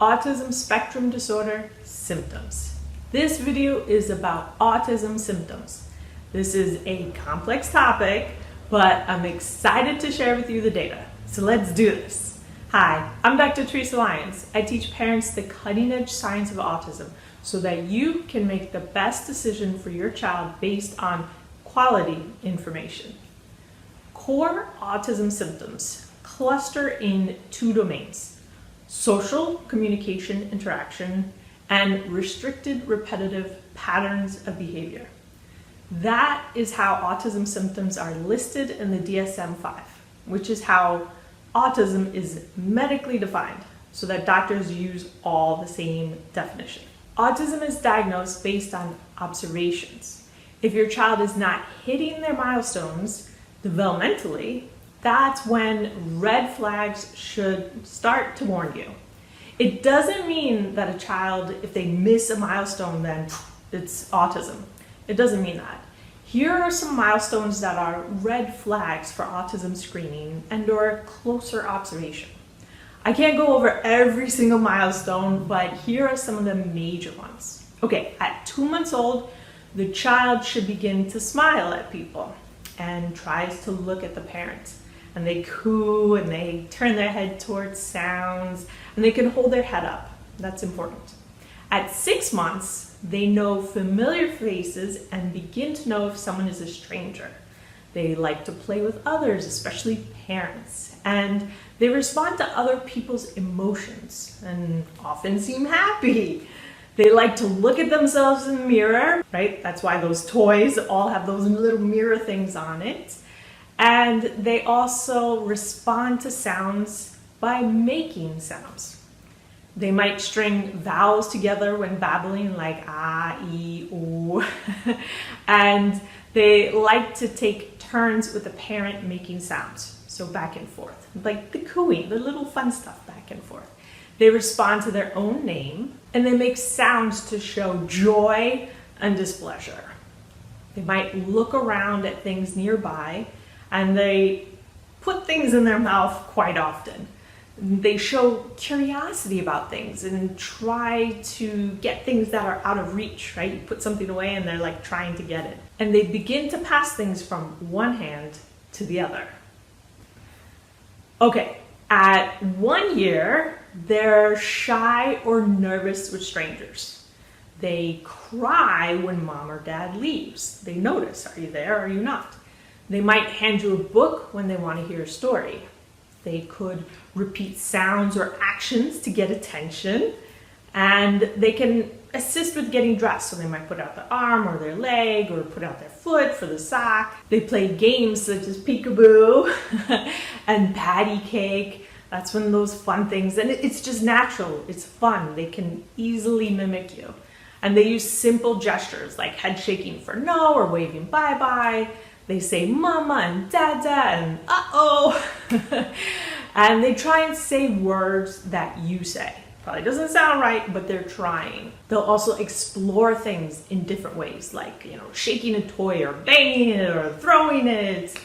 Autism Spectrum Disorder Symptoms. This video is about autism symptoms. This is a complex topic, but I'm excited to share with you the data. So let's do this. Hi, I'm Dr. Teresa Lyons. I teach parents the cutting-edge science of autism so that you can make the best decision for your child based on quality information. Core autism symptoms cluster in two domains: social communication interaction and restricted repetitive patterns of behavior. That is how autism symptoms are listed in the DSM-5, which is how autism is medically defined, so that doctors use all the same definition. Autism is diagnosed based on observations. If your child is not hitting their milestones developmentally, that's when red flags should start to warn you. It doesn't mean that a child, if they miss a milestone, then it's autism. It doesn't mean that. Here are some milestones that are red flags for autism screening and/or closer observation. I can't go over every single milestone, but here are some of the major ones. Okay, at 2 months old, the child should begin to smile at people and tries to look at the parent. And they coo and they turn their head towards sounds and they can hold their head up. That's important. At 6 months, they know familiar faces and begin to know if someone is a stranger. They like to play with others, especially parents, and they respond to other people's emotions and often seem happy. They like to look at themselves in the mirror, right? That's why those toys all have those little mirror things on it. And they also respond to sounds by making sounds. They might string vowels together when babbling, like ah, ee, ooh. And they like to take turns with the parent making sounds, so back and forth, like the cooing, the little fun stuff back and forth. They respond to their own name, and they make sounds to show joy and displeasure. They might look around at things nearby, and they put things in their mouth quite often. They show curiosity about things and try to get things that are out of reach, right? You put something away and they're like trying to get it. And they begin to pass things from one hand to the other. Okay, at 1 year, they're shy or nervous with strangers. They cry when mom or dad leaves. They notice, are you there or are you not? They might hand you a book when they want to hear a story. They could repeat sounds or actions to get attention, and they can assist with getting dressed. So they might put out their arm or their leg or put out their foot for the sock. They play games such as peekaboo and patty cake. That's one of those fun things, and it's just natural. It's fun. They can easily mimic you. And they use simple gestures like head shaking for no or waving bye-bye. They say mama and dada and uh-oh. And they try and say words that you say. Probably doesn't sound right, but they're trying. They'll also explore things in different ways, like, shaking a toy or banging it or throwing it.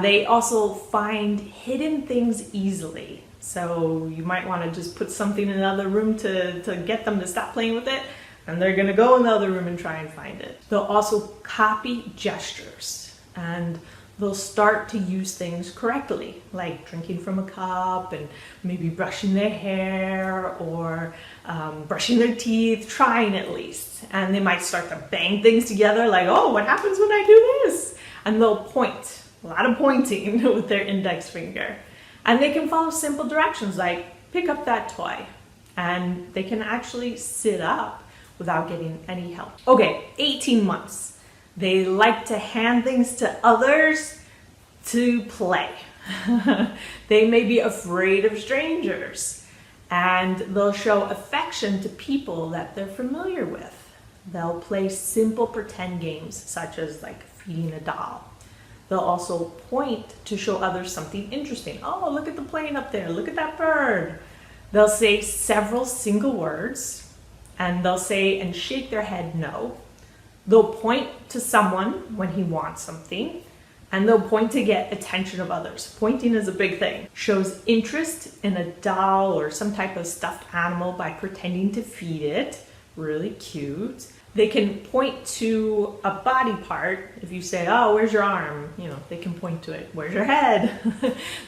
They also find hidden things easily. So you might want to just put something in another room to get them to stop playing with it, and they're going to go in the other room and try and find it. They'll also copy gestures, and they'll start to use things correctly, like drinking from a cup and maybe brushing their hair or brushing their teeth, trying at least. And they might start to bang things together, like, oh, what happens when I do this? And they'll point, a lot of pointing with their index finger. And they can follow simple directions, like pick up that toy. And they can actually sit up without getting any help. Okay, 18 months. They like to hand things to others to play. They may be afraid of strangers, and they'll show affection to people that they're familiar with. They'll play simple pretend games, such as like feeding a doll. They'll also point to show others something interesting. Oh, look at the plane up there. Look at that bird. They'll say several single words, and they'll say and shake their head no. They'll point to someone when he wants something, and they'll point to get attention of others. Pointing is a big thing. Shows interest in a doll or some type of stuffed animal by pretending to feed it. Really cute. They can point to a body part. If you say, oh, where's your arm? They can point to it. Where's your head?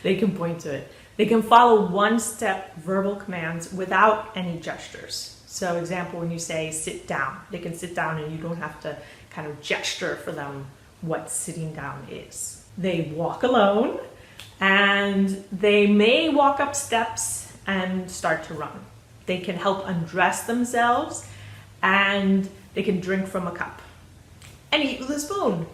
They can point to it. They can follow one-step verbal commands without any gestures. So example, when you say sit down, they can sit down and you don't have to kind of gesture for them what sitting down is. They walk alone, and they may walk up steps and start to run. They can help undress themselves, and they can drink from a cup and eat with a spoon.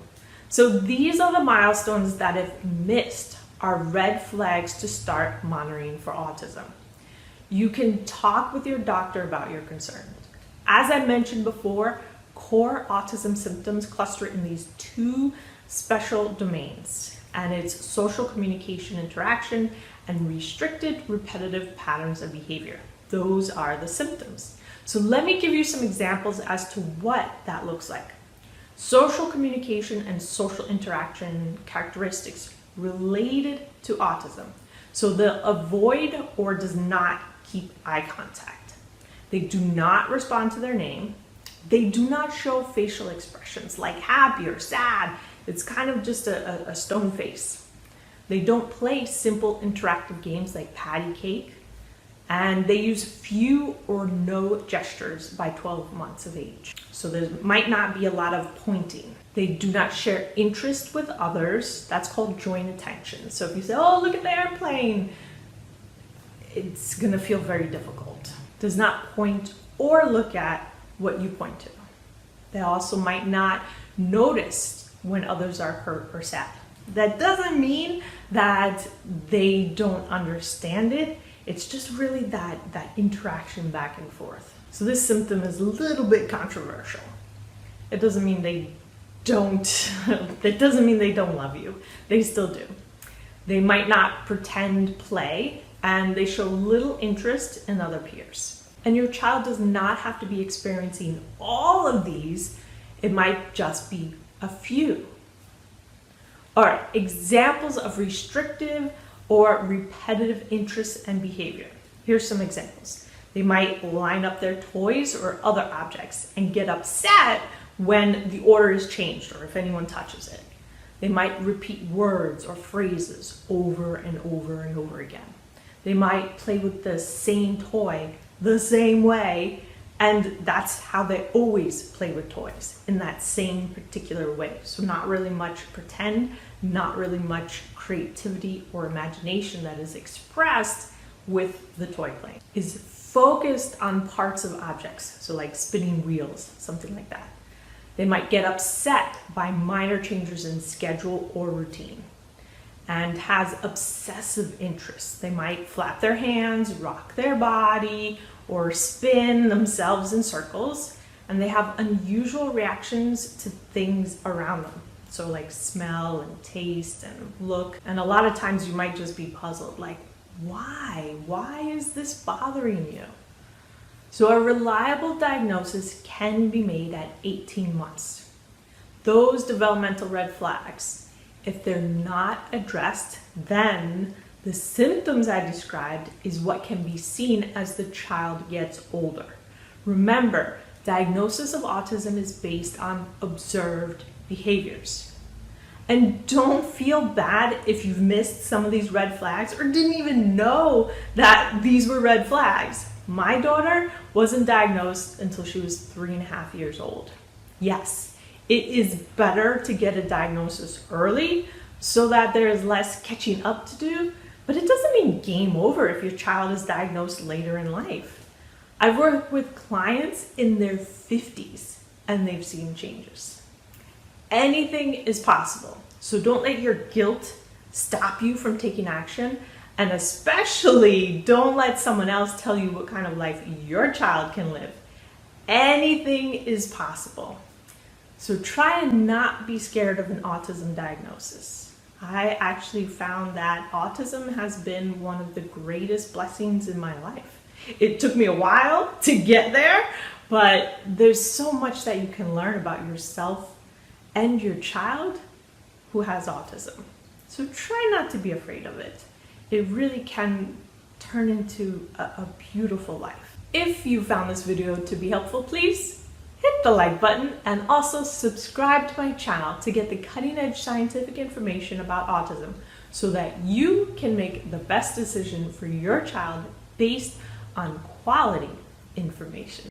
So these are the milestones that, if missed, are red flags to start monitoring for autism. You can talk with your doctor about your concerns. As I mentioned before, core autism symptoms cluster in these two special domains, and it's social communication interaction and restricted repetitive patterns of behavior. Those are the symptoms. So let me give you some examples as to what that looks like. Social communication and social interaction characteristics related to autism. So they'll avoid or does not keep eye contact. They do not respond to their name. They do not show facial expressions like happy or sad. It's kind of just a stone face. They don't play simple interactive games like patty cake, and they use few or no gestures by 12 months of age. So there might not be a lot of pointing. They do not share interest with others. That's called joint attention. So if you say, oh, look at the airplane, it's gonna feel very difficult. Does not point or look at what you point to. They also might not notice when others are hurt or sad. That doesn't mean that they don't understand it. It's just really that interaction back and forth. So this symptom is a little bit controversial. It doesn't mean they don't, that doesn't mean they don't love you. They still do. They might not pretend play, and they show little interest in other peers. And your child does not have to be experiencing all of these. It might just be a few. All right, examples of restrictive or repetitive interests and behavior. Here's some examples. They might line up their toys or other objects and get upset when the order is changed or if anyone touches it. They might repeat words or phrases over and over and over again. They might play with the same toy the same way, and that's how they always play with toys, in that same particular way. So not really much pretend, not really much creativity or imagination that is expressed with the toy playing. Is focused on parts of objects, so like spinning wheels, something like that. They might get upset by minor changes in schedule or routine, and has obsessive interests. They might flap their hands, rock their body, or spin themselves in circles, and they have unusual reactions to things around them. So like smell and taste and look. And a lot of times you might just be puzzled, like, why? Why is this bothering you? So a reliable diagnosis can be made at 18 months. Those developmental red flags, if they're not addressed, then the symptoms I described is what can be seen as the child gets older. Remember, diagnosis of autism is based on observed behaviors. And don't feel bad if you've missed some of these red flags or didn't even know that these were red flags. My daughter wasn't diagnosed until she was 3.5 years old. Yes, it is better to get a diagnosis early so that there is less catching up to do, but it doesn't mean game over if your child is diagnosed later in life. I've worked with clients in their 50s and they've seen changes. Anything is possible, so don't let your guilt stop you from taking action, and especially don't let someone else tell you what kind of life your child can live. Anything is possible. So try and not be scared of an autism diagnosis. I actually found that autism has been one of the greatest blessings in my life. It took me a while to get there, but there's so much that you can learn about yourself and your child who has autism. So try not to be afraid of it. It really can turn into a beautiful life. If you found this video to be helpful, please hit the like button and also subscribe to my channel to get the cutting-edge scientific information about autism so that you can make the best decision for your child based on quality information.